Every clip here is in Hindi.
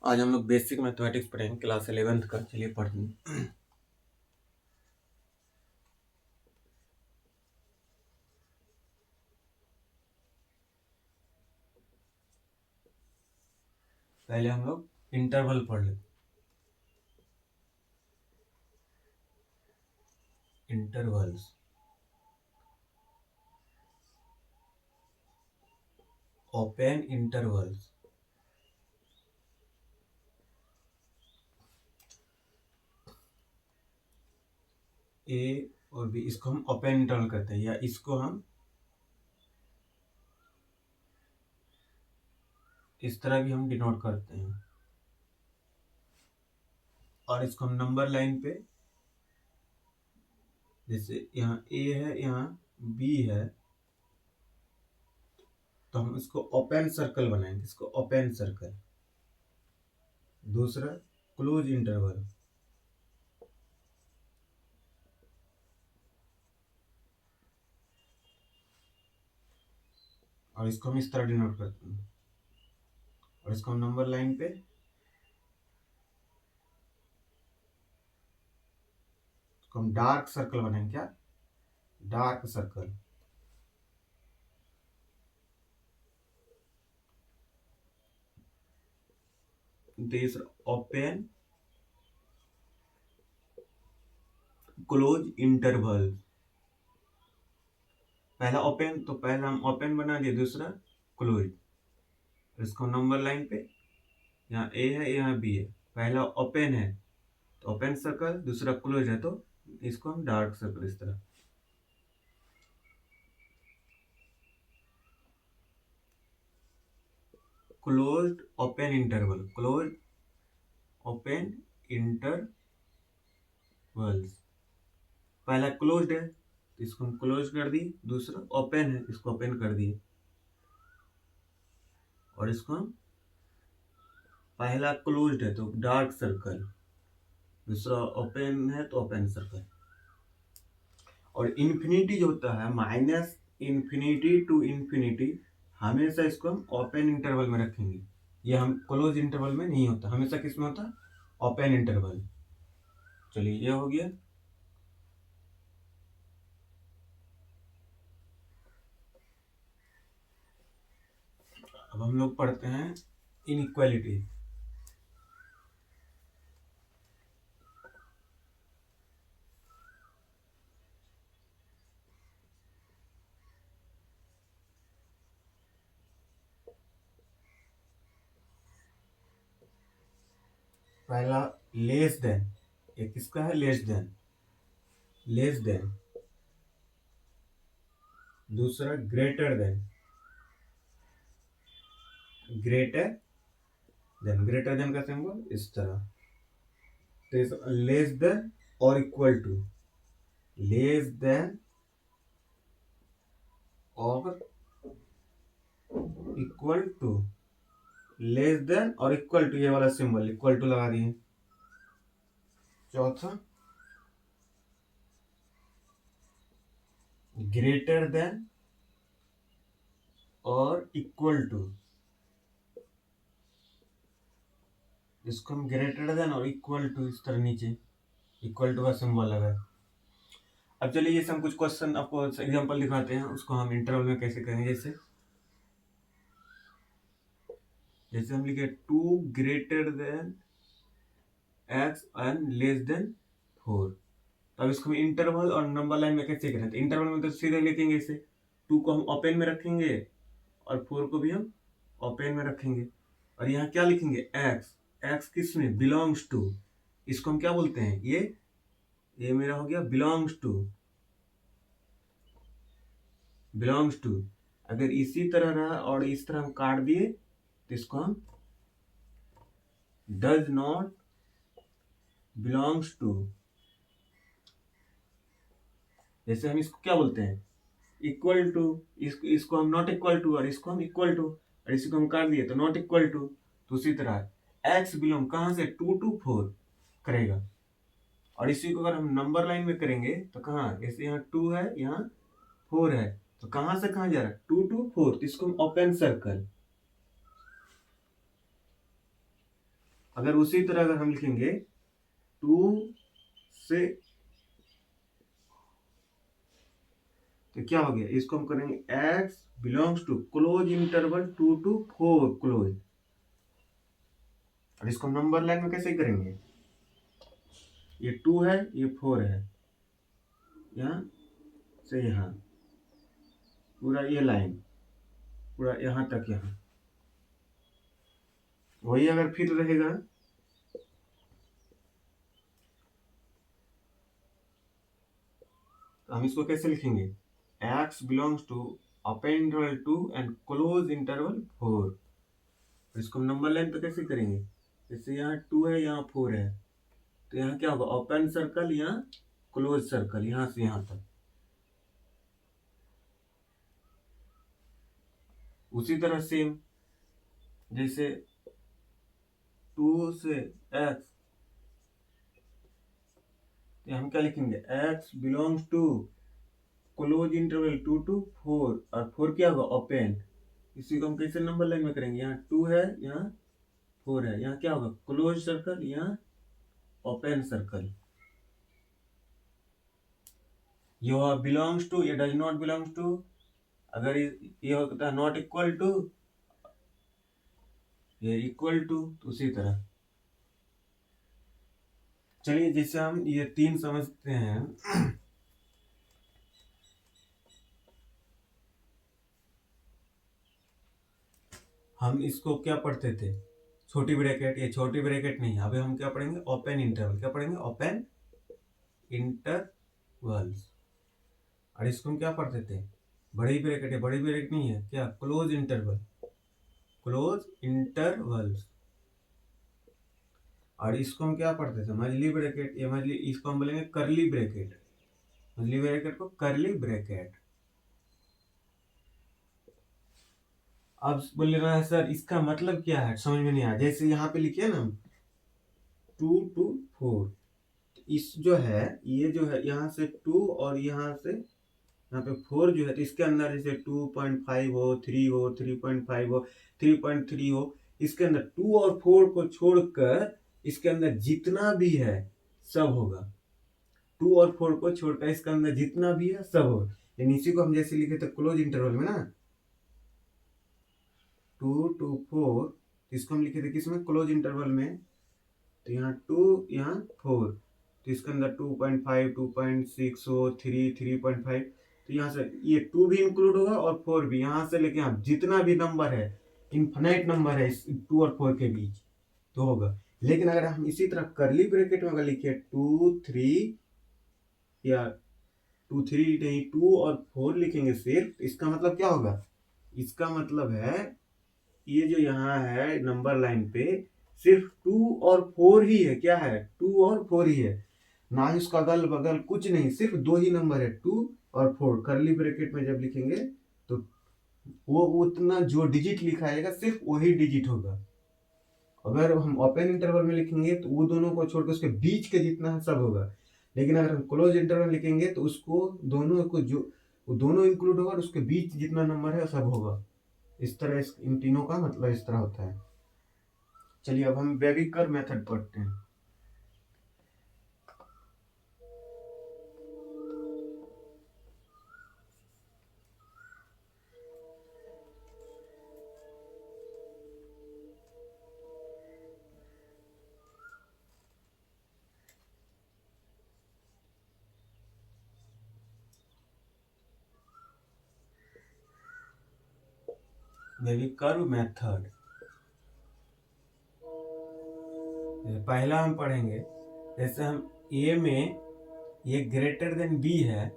आज हम लोग बेसिक मैथमेटिक्स पढ़ेंगे क्लास 11th का। चलिए पढ़ते हैं। पहले हम लोग इंटरवल पढ़ लेते। इंटरवल्स, ओपन इंटरवल्स, ए और बी, इसको हम ओपन इंटरवल कहते हैं, या इसको हम इस तरह भी हम डिनोट करते हैं। और इसको हम नंबर लाइन पे, जैसे यहाँ ए है, यहाँ बी है, तो हम इसको ओपन सर्कल बनाएंगे। इसको ओपन सर्कल। दूसरा क्लोज इंटरवल, और इसको हम इस तरह डिनोट करते हैं। और इसको हम नंबर लाइन पे इसको हम डार्क सर्कल बनाएंगे। क्या? Dark circle. तीसरा ओपन क्लोज इंटरवल। पहला ओपन, तो पहला हम ओपन बना दिए, दूसरा क्लोज। इसको नंबर लाइन पे, यहाँ ए है, यहाँ बी है। पहला ओपन है तो ओपन सर्कल, दूसरा क्लोज है तो इसको हम डार्क सर्कल। इस तरह closed open interval, close open intervals. पहला क्लोज्ड है तो इसको हम क्लोज कर दिए, दूसरा ओपन है, इसको ओपन कर दिए। और इसको हम, पहला क्लोज्ड है तो डार्क सर्कल, दूसरा ओपन है तो ओपन सर्कल। और इन्फिनिटी जो होता है, माइनस इन्फिनिटी टू इन्फिनिटी, हमेशा इसको हम ओपन इंटरवल में रखेंगे। ये हम क्लोज इंटरवल में नहीं होता, हमेशा किस में होता? Open interval. चलिए ये हो गया। अब हम लोग पढ़ते हैं इनइक्वालिटी। पहला लेस देन, ये किसका है? Less than, less than. दूसरा greater than, greater than. Greater than का सिंबल इस तरह। तो लेस देन और इक्वल टू, लेस देन और इक्वल टू, लेस देन और इक्वल टू, ये वाला सिंबल इक्वल टू लगा दिए। चौथा ग्रेटर देन और इक्वल टू, इसको हम ग्रेटर देन और इक्वल टू इस तरह नीचे इक्वल टू का सिंबल लगा। अब चलिए ये सब कुछ क्वेश्चन आपको एग्जांपल दिखाते हैं, उसको हम इंटरवल में कैसे करेंगे। जैसे जैसे हम लिखे 2 greater than x and less than 4। तो अब इसको हम इंटरवल और नंबर लाइन में कैसे करें? तो इंटरवल में तो सीधे लिखेंगे इसे, 2 को हम ओपन में रखेंगे और 4 को भी हम ओपन में रखेंगे। और यहाँ क्या लिखेंगे? एक्स। एक्स किस में? Belongs to. इसको हम क्या बोलते हैं? ये मेरा हो गया बिलोंग्स टू, बिलोंग्स टू। अगर इसी तरह रहा और इस तरह हम काट दिए तो इसको हम डज नॉट बिलोंग्स टू। जैसे हम इसको क्या बोलते हैं? Equal to. इसको हम नॉट इक्वल टू और इसको हम इक्वल टू, और इसी को हम काट दिए तो नॉट इक्वल टू। तो उसी तरह एक्स बिलोंग कहाँ से? 2 to 4 करेगा। और इसी को अगर हम नंबर लाइन में करेंगे तो कहाँ? जैसे यहाँ 2 है, यहाँ 4 है, तो कहाँ से कहाँ जा रहा है? 2 to 4। तो इसको हम ओपन सर्कल। अगर उसी तरह अगर हम लिखेंगे 2 से, तो क्या हो गया, इसको हम करेंगे x belongs to close interval 2 to 4 close. और इसको नंबर लाइन में कैसे करेंगे, ये 2 है, ये 4 है, यहाँ से यहाँ पूरा ये लाइन पूरा यहाँ तक, यहाँ वही अगर फिर रहेगा तो हम इसको कैसे लिखेंगे, x belongs to open interval 2 and close interval 4। इसको हम नंबर लाइन पे कैसे करेंगे, जैसे यहाँ 2 है, यहाँ 4 है, तो यहाँ क्या होगा, ओपन सर्कल, यहाँ क्लोज सर्कल, यहाँ से यहाँ तक। उसी तरह सेम जैसे 2 से x, तो हम क्या लिखेंगे, x belongs to close interval 2 to 4, और 4 क्या होगा, ओपन। इसी को हम कैसे नंबर लाइन में करेंगे, यहाँ 2 है, यहाँ 4 है, यहाँ क्या होगा, क्लोज सर्कल, यहाँ ओपन सर्कल। ये बिलोंग्स टू, ये डज नॉट बिलोंग्स टू, अगर ये होता है नॉट इक्वल टू, ये इक्वल टू, तो उसी तरह। चलिए जैसे हम ये 3 समझते हैं। हम इसको क्या पढ़ते थे, छोटी ब्रैकेट, ये छोटी ब्रैकेट नहीं, अभी हम क्या पढ़ेंगे, ओपन इंटरवल। क्या पढ़ेंगे, ओपन इंटरवल्स। और इसको हम क्या पढ़ते थे, बड़ी ब्रैकेट है, बड़ी ब्रैकेट नहीं है, क्या, क्लोज इंटरवल, क्लोज इंटरवल्स। और इसको हम क्या पढ़ते थे, मजली ब्रैकेट, ये मजली, इसको हम बोलेंगे करली ब्रैकेट, मजली ब्रैकेट को करली ब्रैकेट। अब बोल रहा है सर इसका मतलब क्या है, समझ में नहीं आया। जैसे यहाँ पे लिखिए ना 2 to 4, इस जो है, ये जो है यहाँ से 2 और यहाँ से यहाँ पे 4 जो है, तो इसके अंदर जैसे 2.5 हो, 3 हो, 3.5 हो, 3.3 हो, इसके अंदर 2 और 4 को छोड़कर इसके अंदर जितना भी है सब होगा। 2 और 4 को छोड़कर इसके अंदर जितना भी है सब होगा। यानी इसी को हम जैसे लिखे थे क्लोज इंटरवल में ना, 2 to 4, इसको हम लिखे थे किसमें, क्लोज इंटरवल में। तो यहाँ 2, यहाँ 4, तो इसके अंदर 2.5, 2.6 हो, 3, 3.5, तो यहाँ से ये 2 भी इंक्लूड होगा और 4 भी, यहाँ से लेके यहाँ जितना भी नंबर है, इनफाइनाइट नंबर है इस 2 और 4 के बीच तो होगा। लेकिन अगर हम इसी तरह करली ब्रैकेट में अगर लिखे 2, 3 या 2, 3 नहीं, 2 और 4 लिखेंगे सिर्फ, इसका मतलब क्या होगा, इसका मतलब है ये जो यहाँ है नंबर लाइन पे सिर्फ 2 और 4 ही है। क्या है, 2 और 4 ही है, ना ही उसका अगल बगल कुछ नहीं, सिर्फ 2 ही नंबर है, 2 और 4। करली ब्रैकेट में जब लिखेंगे तो वो उतना जो डिजिट लिखा आएगा सिर्फ वही डिजिट होगा। अगर हम ओपन इंटरवल में लिखेंगे तो वो दोनों को छोड़कर उसके बीच के जितना है सब होगा। लेकिन अगर हम क्लोज इंटरवल लिखेंगे तो उसको दोनों को जो दोनों इंक्लूड होगा और उसके बीच जितना नंबर है सब होगा। इस तरह इन तीनों का मतलब इस तरह होता है। चलिए अब हम बेबीकर मेथड पढ़ते हैं। बेबीकर मेथड पहला हम पढ़ेंगे, जैसे हम ए में ये ग्रेटर देन बी है,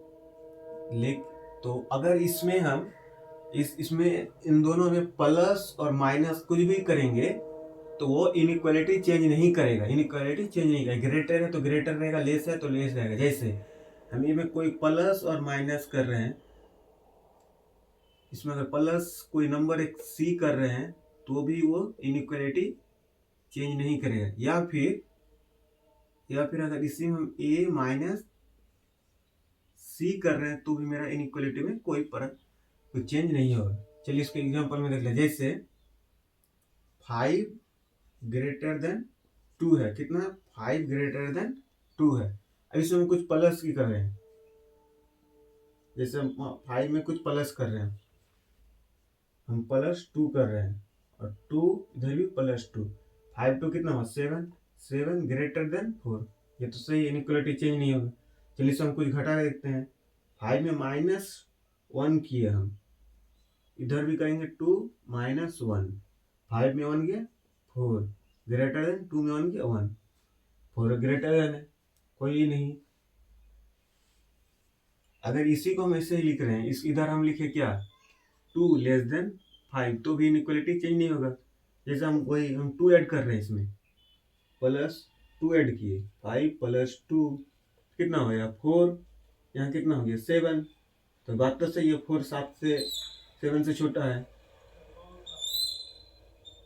तो अगर इसमें हम इसमें इन दोनों में प्लस और माइनस कुछ भी करेंगे तो वो इनइक्वालिटी चेंज नहीं करेगा, इनइक्वालिटी चेंज नहीं करेगा। ग्रेटर है तो ग्रेटर रहेगा, लेस है तो लेस रहेगा। जैसे हम ये में कोई प्लस और माइनस कर रहे हैं, इसमें अगर प्लस कोई नंबर एक सी कर रहे हैं तो भी वो इनइक्वालिटी चेंज नहीं करेगा। या फिर अगर इसी में हम ए माइनस सी कर रहे हैं तो भी मेरा इनइक्वालिटी में कोई फर्क, कोई चेंज नहीं होगा। चलिए इसके एग्जांपल में देख लें। जैसे 5 ग्रेटर देन टू है, कितना 5 ग्रेटर देन 2 है। अब इसमें हम कुछ प्लस की कर रहे हैं, जैसे हम 5 में कुछ प्लस कर रहे हैं, हम +2 कर रहे हैं और 2 इधर भी +2, 5 टू कितना हुआ 7, 7 ग्रेटर देन 4। ये तो सही, इनइक्वालिटी चेंज नहीं होगा। चलिए इसमें हम कुछ घटा के देखते हैं। 5 में -1 किए हम, इधर भी करेंगे 2 -1, 5 में 1 गया 4, ग्रेटर देन 2 में 1 गया 1, 4 ग्रेटर देन है, कोई नहीं। अगर इसी को हम ऐसे ही लिख रहे हैं, इस इधर हम लिखे क्या 2 लेस देन 5, तो भी इनइक्वालिटी चेंज नहीं होगा। जैसे हम 2 ऐड कर रहे हैं, इसमें +2 ऐड किए, 5 +2 कितना हो गया 4, यहाँ कितना हो गया 7। तो बात तो सही है, 4 7 से छोटा है।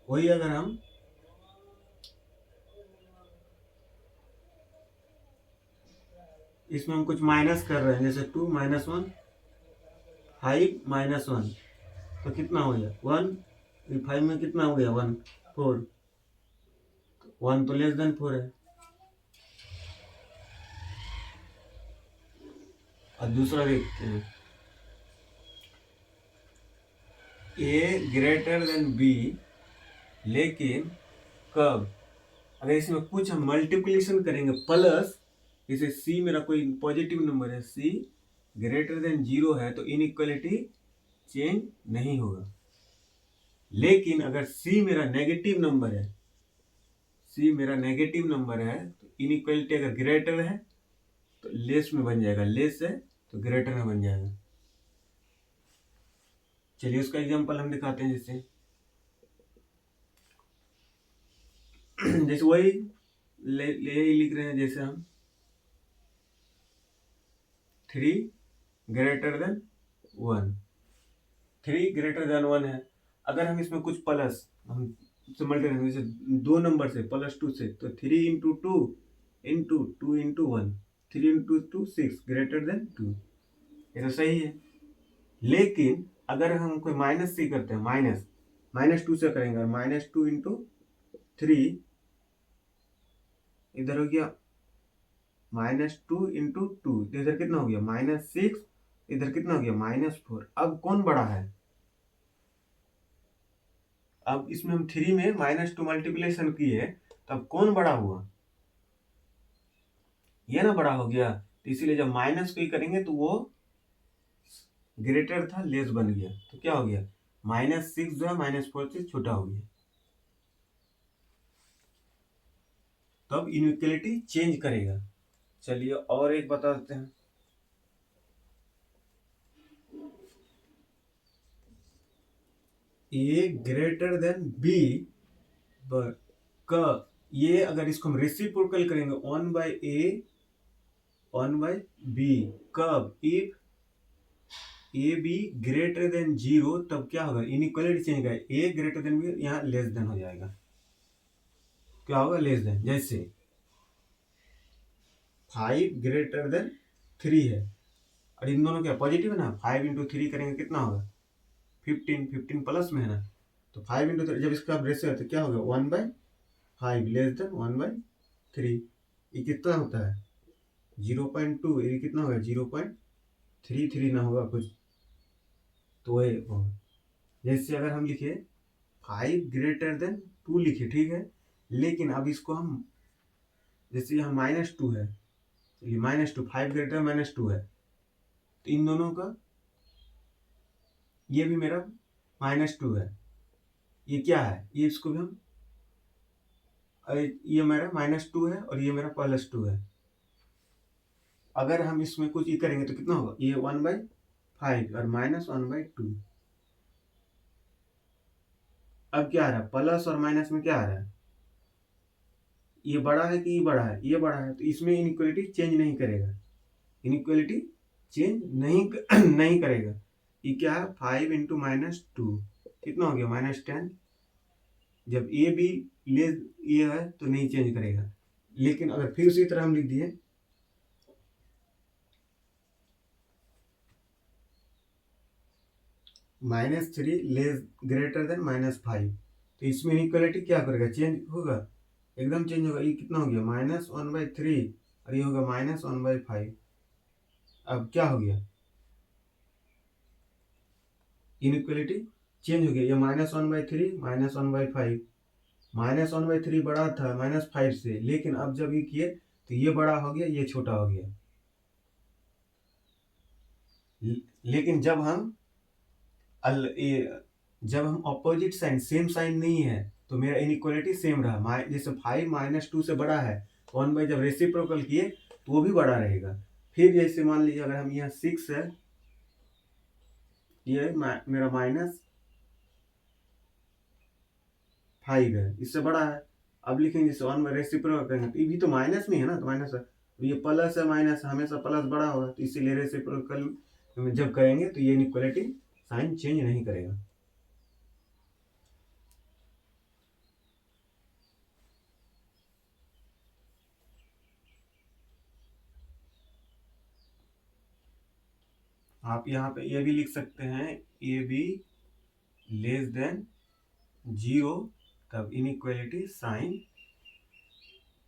वही अगर हम इसमें हम कुछ माइनस कर रहे हैं, जैसे 2 -1, 5 -1, तो कितना हो गया 1, 5 में कितना हो गया 1, 4, 1 तो लेस देन 4 है। और दूसरा देखते हैं, ए ग्रेटर देन बी, लेकिन कब, अगर इसमें कुछ हम मल्टीप्लिकेशन करेंगे प्लस, जैसे सी मेरा कोई पॉजिटिव नंबर है, सी ग्रेटर देन 0 है, तो इनइक्वालिटी चेंज नहीं होगा। लेकिन अगर सी मेरा नेगेटिव नंबर है, सी मेरा नेगेटिव नंबर है, तो इनइक्वालिटी अगर ग्रेटर है तो लेस में बन जाएगा, लेस है तो ग्रेटर में बन जाएगा। चलिए उसका एग्जांपल हम दिखाते हैं। जैसे वही ले लिख रहे हैं, जैसे हम 3 ग्रेटर देन 1, 3 ग्रेटर देन 1 है। अगर हम इसमें कुछ प्लस हम मल्टीप्लाई, जैसे 2 नंबर से +2 से, तो 3 × 2 × 2 × 1, 3 × 2 6 ग्रेटर देन 2, ये तो सही है। लेकिन अगर हम कोई माइनस से करते हैं, -2 से करेंगे, और -2 × 3, इधर हो गया -2 × 2, इधर कितना हो गया -6, इधर कितना हो गया -4। अब कौन बड़ा है, अब इसमें हम 3 में -2 मल्टीप्लिकेशन किए, तो अब कौन बड़ा हुआ, ये ना बड़ा हो गया। तो इसीलिए जब माइनस को ही करेंगे तो वो ग्रेटर था, लेस बन गया, तो क्या हो गया -6 जो है -4 से छोटा हो गया। तब इनइक्वालिटी चेंज करेगा। चलिए और एक बता देते हैं, ए ग्रेटर देन बी, ये अगर इसको हम रेसिप्रोकल करेंगे 1/a 1/b, कब, if A be greater than 0, तब क्या होगा इनइक्वालिटी चेंज होगा, ए ग्रेटर देन बी, यहाँ लेस देन हो जाएगा, क्या होगा लेस देन। जैसे 5 ग्रेटर देन 3 है, और इन दोनों क्या पॉजिटिव है ना, 5 × 3 करेंगे कितना होगा 15, 15 प्लस में है ना, तो 5 × 3 जब इसका रेशियो है तो क्या होगा 1/5 लेस देन 1/3। ये कितना होता है 0.2, ये कितना होगा 0.33 ना होगा कुछ, तो ये होगा। जैसे अगर हम लिखे 5 ग्रेटर देन 2 लिखे, ठीक है, लेकिन अब इसको हम, जैसे यहाँ -2 है, चलिए -2, 5 ग्रेटर -2 है, तो इन दोनों का, ये भी मेरा -2 है, ये क्या है, ये इसको भी हम, ये मेरा -2 है और ये मेरा +2 है। अगर हम इसमें कुछ ये करेंगे तो कितना होगा, ये 1/5 और -1/2। अब क्या आ रहा है, प्लस और माइनस में क्या आ रहा है, ये बड़ा है कि ये बड़ा है, ये बड़ा है, तो इसमें इनइक्वालिटी चेंज नहीं करेगा, इनइक्वालिटी चेंज नहीं करेगा। ये क्या है 5 × -2 कितना हो गया -10। जब ए भी लेस ये है तो नहीं चेंज करेगा। लेकिन अगर फिर उसी तरह हम लिख दिए -3 लेस ग्रेटर देन -5, तो इसमें इनइक्वालिटी क्या करेगा चेंज होगा, एकदम चेंज होगा। ये कितना हो गया -1/3 और ये होगा -1/5। अब क्या हो गया, इनइक्वलिटी चेंज हो गया। ये -1/3 -1/5, -1/3 बड़ा था -5 से, लेकिन अब जब ये किए तो ये बड़ा हो गया, ये छोटा हो गया। लेकिन जब हम अपोजिट साइन, सेम साइन नहीं है, तो मेरा इनइक्वलिटी सेम रहा। जैसे 5 -2 से बड़ा है, 1/, जब रेसिप्रोकल किए तो वो भी बड़ा रहेगा। फिर जैसे मान लीजिए अगर हम यहाँ 6 है, ये मेरा -5 है, इससे बड़ा है। अब लिखेंगे जैसे 1 में रेसिप्रोकल करेंगे तो ये भी तो माइनस में है ना, तो माइनस है, तो ये प्लस है माइनस हमेशा प्लस बड़ा होगा, तो इसीलिए रेसिप्रोकल जब करेंगे तो ये इनइक्वलिटी साइन चेंज नहीं करेगा। आप यहाँ पे ये भी लिख सकते हैं, ए बी लेस देन 0, तब इनइक्वलिटी साइन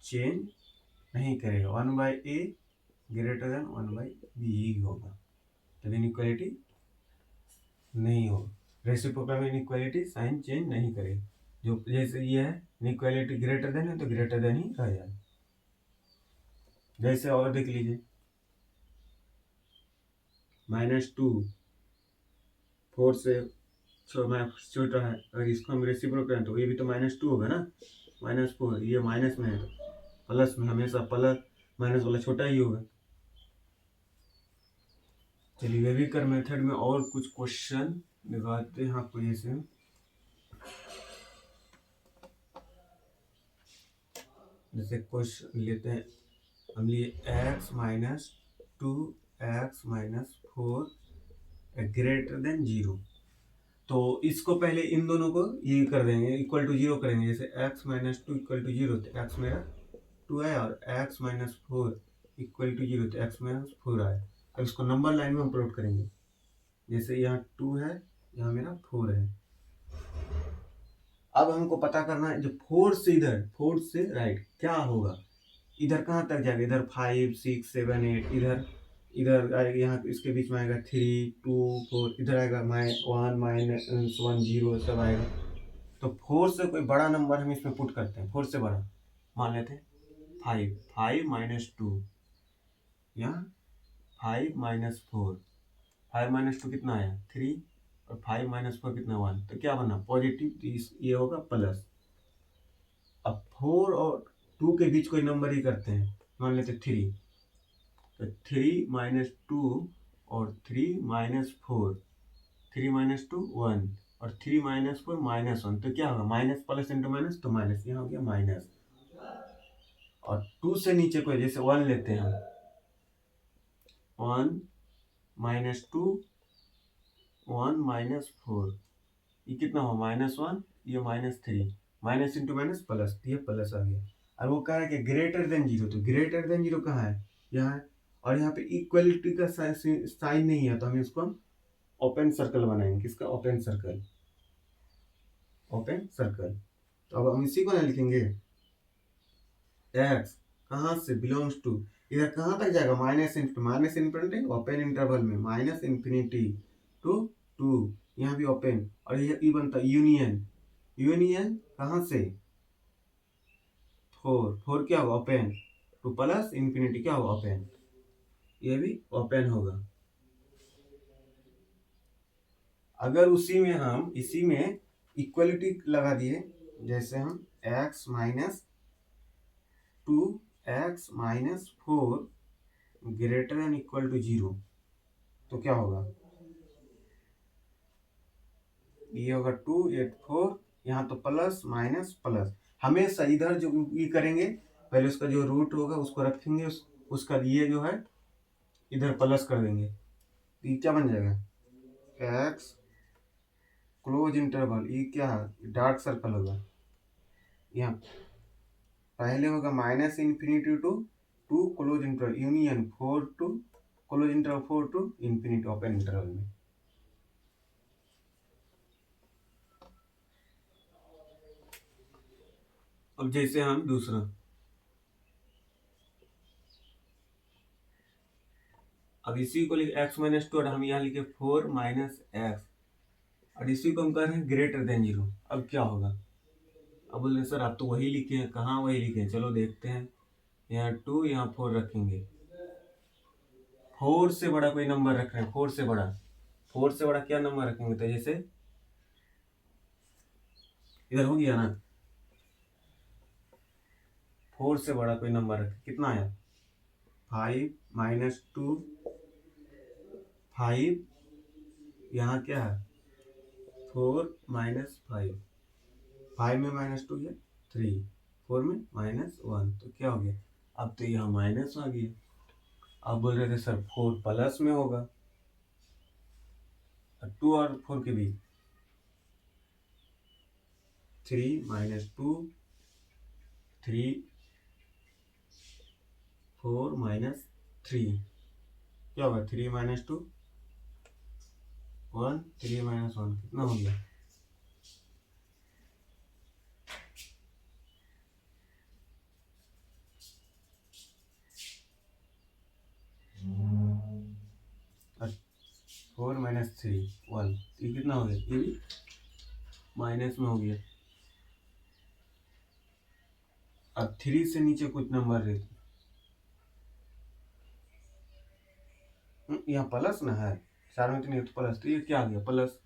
चेंज नहीं करेगा। 1/a ग्रेटर देन 1/b ही होगा, तब इनइक्वलिटी नहीं होगा। रेसिप्रोकल में इनइक्वलिटी साइन चेंज नहीं करेगा। जो जैसे ये है, इनइक्वलिटी ग्रेटर देन है तो ग्रेटर देन ही रह जाए। जैसे और देख लीजिए, -2 4 से छोटा है, अगर इसको हम रेसिप्रोकल करें तो ये भी तो -2 होगा ना, -4, ये माइनस में है तो प्लस में हमेशा प्लस माइनस वाला छोटा ही होगा। चलिए वेविकर मेथड में और कुछ क्वेश्चन दिखाते हैं आपको। जैसे क्वेश्चन लेते हैं हम, लिए x - 2x - 4 ग्रेटर देन 0। तो इसको पहले इन दोनों को ये कर देंगे, इक्वल टू 0 करेंगे। जैसे x - 2 इक्वल टू 0, तो x मेरा 2 है, और x - 4 इक्वल टू 0, तो x - 4 आए। अब इसको नंबर लाइन में हम प्लॉट करेंगे। जैसे यहाँ 2 है, यहाँ मेरा 4 है। अब हमको पता करना है जो 4 से इधर, 4 से राइट क्या होगा, इधर कहाँ तक जाएगा, इधर 5 6 7 8, इधर आएगा, यहाँ इसके बीच में आएगा 3 2 4, इधर आएगा -1 -1 0 सब आएगा। तो 4 से कोई बड़ा नंबर हम इसमें पुट करते हैं, 4 से बड़ा मान लेते हैं 5 -2, यहाँ 5 -4, 5 - 2 कितना आया 3, और 5 - 4 कितना 1, तो क्या बना पॉजिटिव, तो ये होगा प्लस। अब 4 और 2 के बीच कोई नंबर ही करते हैं, मान लेते 3, तो 3 - 2 और 3 - 4, 3 - 2 1, और 3 - 4 -1, तो क्या होगा माइनस प्लस इंटू माइनस, तो माइनस, यहाँ हो गया माइनस। और 2 से नीचे कोई, जैसे 1 लेते हैं, 1 - 2 1 - 4, ये कितना हो -1, ये -3, माइनस इंटू माइनस प्लस, ये प्लस आ गया। और वो कहा है कि ग्रेटर देन 0, तो ग्रेटर देन 0 कहाँ है, यहाँ है। और यहाँ पे इक्वलिटी का साइन नहीं है, तो हम इसको ओपन सर्कल बनाएंगे। किसका ओपन सर्कल, ओपन सर्कल। तो अब हम इसी को ना लिखेंगे, x कहाँ से बिलोंग्स टू, इधर कहाँ तक जाएगा माइनस इन्फिनिटी, ओपन इंटरवल में माइनस इन्फिनिटी टू 2, यहाँ भी ओपन, और ये बनता है यूनियन, यूनियन कहाँ से 4 क्या होगा ओपन, टू प्लस इन्फिनिटी क्या होगा ओपन, ये भी ओपन होगा। अगर इसी में इक्वलिटी लगा दिए, जैसे हम x - 2x - 4 greater than equal to 0, तो क्या होगा, ये होगा 2 8 4, यहाँ तो प्लस माइनस प्लस, हमेशा इधर जो ये करेंगे, पहले उसका जो रूट होगा उसको रखेंगे, उसका ये जो है इधर प्लस कर देंगे, तो ये क्या बन जाएगा x क्लोज इंटरवल, ये क्या है डार्क सर्कल होगा। यहाँ पहले होगा minus infinity to 2 close interval union 4 to close interval 4 to infinity open interval में। अब जैसे हम दूसरा, अब इसी को लिखे x-2 और हम यहाँ लिखे 4 - x, और इसी को हम कर रहे हैं ग्रेटर देन 0। अब क्या होगा? अब बोल रहे सर आप तो वही लिखे हैं। कहाँ वही लिखे हैं? चलो देखते हैं। यहाँ 2, यहाँ 4 रखेंगे। 4 से बड़ा कोई नंबर रख रहे हैं? 4 से बड़ा, 4 से बड़ा क्या नंबर रखेंगे? तो जैसे इधर हो गया ना, 4 से बड़ा कोई नंबर रखे। कितना आया? 5 - 2, 5, यहाँ क्या है? 4 - 5, 5 में -2 है 3, 4 में -1, तो क्या हो गया? अब तो यहाँ माइनस आ गया। अब बोल रहे थे सर 4 प्लस में होगा, 2 और 4 के बीच 3 - 2, 3, 4 - 3, क्या होगा? 3 - 2 1, 3 - 1 कितना हो गया? और 4 - 3 1, ये कितना हो गया? ये भी माइनस में हो गया। अब 3 से नीचे कुछ नंबर रहते, यहाँ प्लस ना है, 4 में तो नहीं तो प्लस, तो ये क्या आ गया? प्लस।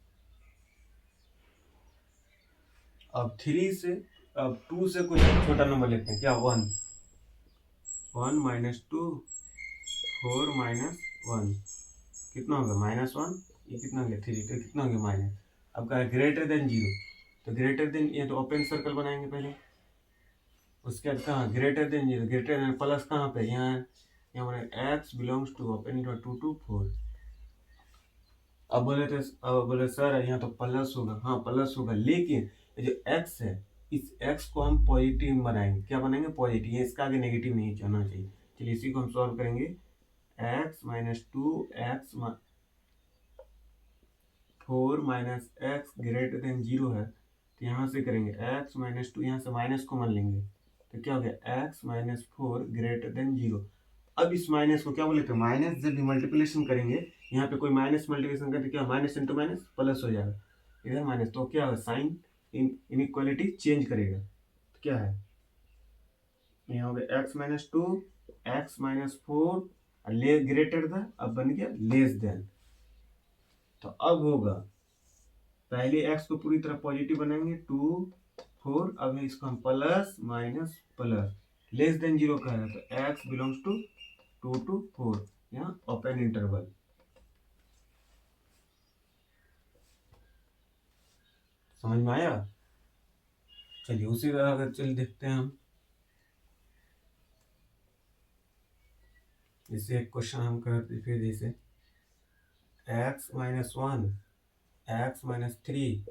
अब 3 से, अब 2 से कुछ छोटा नंबर लेते हैं, क्या? 1, 1 - 2, 4 - 1 कितना होगा? -1, ये कितना हो गया? 3, तो कितना हो गया? माइनस। अब कहा ग्रेटर देन 0, तो ग्रेटर देन, ये तो ओपन सर्कल बनाएंगे पहले, उसके बाद कहाँ? Greater than 0, greater than plus कहाँ पे? यहाँ, यहाँ बोले x belongs to open into 2 to 4। अब बोले सर यहाँ तो प्लस होगा। हाँ प्लस होगा, लेकिन ये जो एक्स है, इस एक्स को हम पॉजिटिव बनाएंगे। क्या बनाएंगे? पॉजिटिव, ये इसका आगे नेगेटिव नहीं जाना चाहिए। चलिए इसी को हम सॉल्व करेंगे। x - 2 x 4 - x greater than 0 है, तो यहाँ से करेंगे x - 2, यहाँ से माइनस कॉमन लेंगे, तो क्या हो गया? x - 4 greater than 0। अब इस माइनस को क्या बोले थे? माइनस जब भी मल्टीप्लिकेशन करेंगे, यहाँ पे कोई माइनस मल्टीप्लिकेशन करते क्या? माइनस इंटू माइनस प्लस हो जाएगा, इधर माइनस, तो क्या होगा? साइन इनइक्वालिटी चेंज करेगा, तो क्या है? यहाँ हो गया x - 2 x - 4 ले ग्रेटर था, अब बन गया लेस देन। तो अब होगा, पहले x को पूरी तरह पॉजिटिव बनाएंगे 2 4, अब इसको हम plus minus plus, less than 0 कह रहे हैं, तो x बिलोंग्स टू 2 to 4, यहाँ ओपन इंटरवल। समझ में आया? चलिए उसी तरह अगर चल देखते हैं हम, जैसे एक क्वेश्चन हम करते फिर, जैसे x - 1 x - 3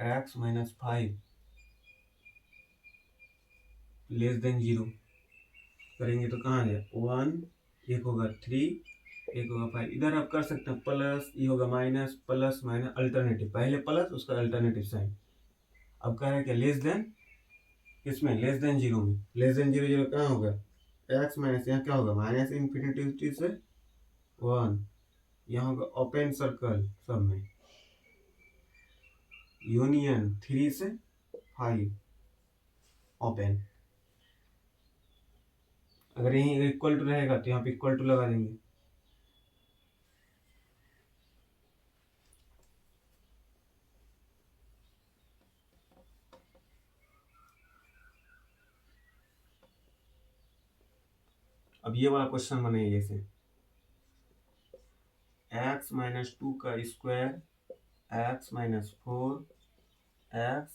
x - 5 less than 0 करेंगे, तो कहाँ गया? 1, एक होगा 3, एक होगा 5। इधर आप कर सकते हैं प्लस, ये होगा माइनस, प्लस माइनस अल्टरनेटिव, पहले प्लस उसका अल्टरनेटिव साइन। अब कह रहे हैं क्या? लेस देन, किसमें? लेस देन 0 में। लेस देन 0 0 कहाँ होगा? एक्स माइनस, यहाँ क्या होगा? माइनस इन्फिनिटी से 1, यहाँ होगा ओपन सर्कल सब में, यूनियन 3 से 5 ओपन। अगर यहीं इक्वल टू रहेगा तो यहाँ पे इक्वल टू लगा देंगे। अब ये वाला क्वेश्चन बनेगा जैसे x - 2 का स्क्वायर x - 4 x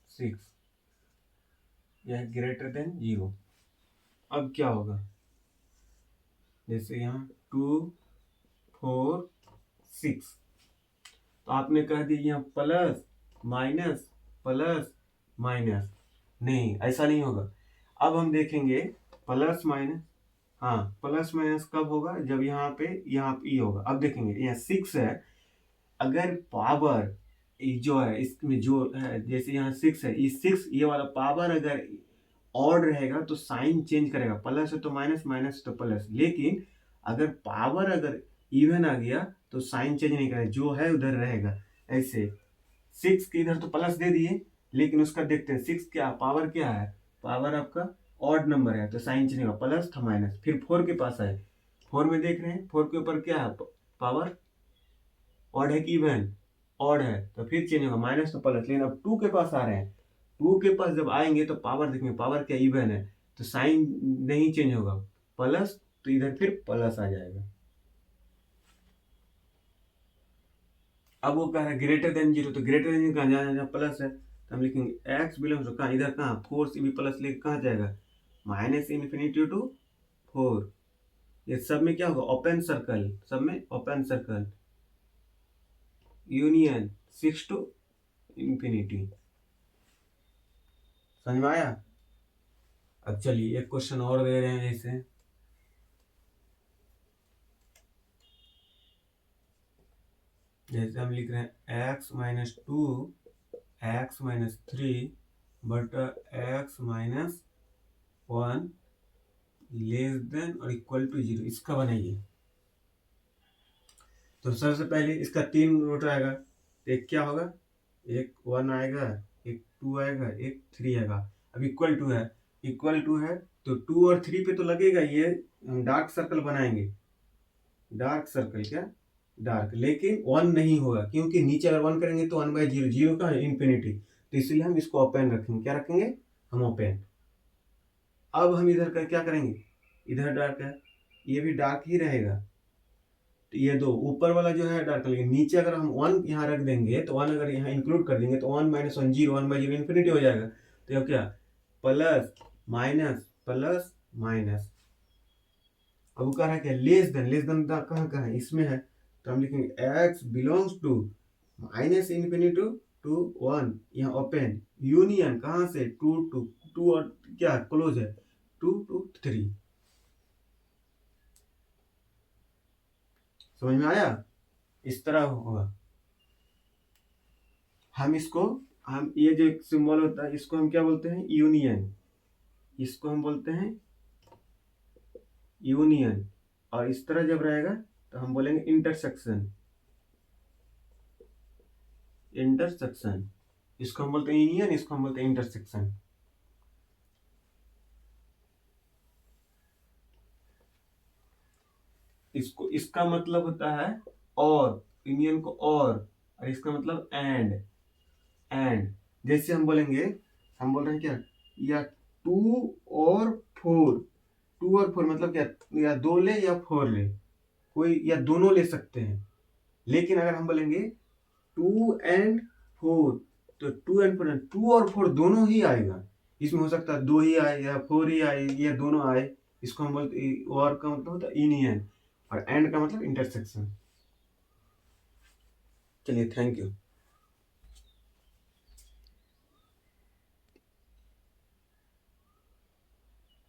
- 6, यह ग्रेटर देन 0। अब क्या होगा? जैसे यहाँ 2 4 6, तो आपने कह दिया यहाँ प्लस माइनस प्लस माइनस, नहीं ऐसा नहीं होगा। अब हम देखेंगे प्लस माइनस, हाँ प्लस माइनस कब होगा? जब यहाँ पे ई होगा। अब देखेंगे यहाँ 6 है, अगर पावर जो है इसमें जो है, जैसे यहाँ 6 है, ये 6 ये वाला पावर अगर ऑड रहेगा तो साइन चेंज करेगा, प्लस है तो माइनस, माइनस है तो प्लस। लेकिन अगर पावर अगर इवन आ गया तो साइन चेंज नहीं करेगा, जो है उधर रहेगा। ऐसे 6 के इधर तो प्लस दे दिए, लेकिन उसका देखते हैं 6 क्या पावर क्या है, पावर आपका ऑड नंबर है तो साइन चेंज होगा, प्लस था माइनस। फिर 4 के पास आए, 4 में देख रहे हैं 4 के ऊपर क्या है, पावर ऑड है कि इवन, ऑड है तो फिर चेंज होगा, माइनस तो प्लस। लेकिन अब 2 के पास आ रहे हैं, 2 के पास जब आएंगे तो पावर देखेंगे, पावर क्या इवन है तो साइन नहीं चेंज होगा, प्लस तो इधर फिर प्लस आ जाएगा। अब वो कह रहा है ग्रेटर देन 0, तो ग्रेटर देन कहाँ जाना, जहाँ प्लस है तो हम लिखेंगे एक्स बिलोंग्स टू कहाँ, इधर कहाँ 4 से भी प्लस लेके कहाँ जाएगा, माइनस इन्फिनिटी टू 4। ये सब में क्या होगा, ओपन सर्कल, सब में open circle, union 6 to infinity. समझ में आया। अब चलिए एक क्वेश्चन और दे रहे हैं, जैसे हम लिख रहे हैं x माइनस 2 एक्स माइनस 3 बटा एक्स माइनस 1 लेस देन और इक्वल टू 0, इसका बनाइए। तो सबसे पहले इसका 3 रूट आएगा, तो एक क्या होगा, एक 1 आएगा, एक 2 आएगा, एक 3 आएगा। अब इक्वल टू है, इक्वल टू है तो 2 और 3 पे तो लगेगा, ये हम डार्क सर्कल बनाएंगे, डार्क सर्कल क्या, डार्क, लेकिन 1 नहीं होगा क्योंकि नीचे अगर 1 करेंगे तो 1/0, 0 का इन्फिनिटी, तो इसलिए हम इसको ओपन रखेंगे, क्या रखेंगे हम ओपन। अब हम इधर का क्या करेंगे, इधर डार्क है, ये भी डार्क ही रहेगा, तो ये दो ऊपर वाला जो है डार्क, लेकिन नीचे अगर हम 1 यहाँ रख देंगे तो 1 अगर यहाँ इंक्लूड कर देंगे तो 1 माइनस 1 0, 1/0 इन्फिनिटी हो जाएगा। तो अब क्या, प्लस माइनस प्लस माइनस। अब वो कह रहा है क्या, लेस देन, लेस देन कहाँ कहाँ है, इसमें है, तो हम लिखेंगे x belongs to minus infinity to 1, यहाँ ओपन, यूनियन कहाँ से 2 टू 2 और क्या क्लोज है 2 टू 3। समझ में आया, इस तरह होगा। हम इसको, हम ये जो सिंबल होता है इसको हम क्या बोलते हैं, यूनियन, इसको हम बोलते हैं यूनियन। और इस तरह जब रहेगा तो हम बोलेंगे इंटरसेक्शन, इंटरसेक्शन, इसको हम बोलते हैं यूनियन, इसको हम बोलते हैं इंटरसेक्शन। इसको, इसका मतलब होता है और, यूनियन को और इसका मतलब एंड, एंड। जैसे हम बोलेंगे, हम बोल रहे हैं क्या, या 2 और 4, 2 और 4 मतलब क्या, या 2 ले या 4 ले, कोई या दोनों ले सकते हैं। लेकिन अगर हम बोलेंगे 2 एंड 4, तो 2 एंड 4, 2 और 4 दोनों ही आएगा, इसमें हो सकता है 2 ही आए या 4 ही आए या दोनों आए। इसको हम बोलते, और का मतलब होता है यूनियन और एंड का मतलब इंटरसेक्शन। चलिए, थैंक यू।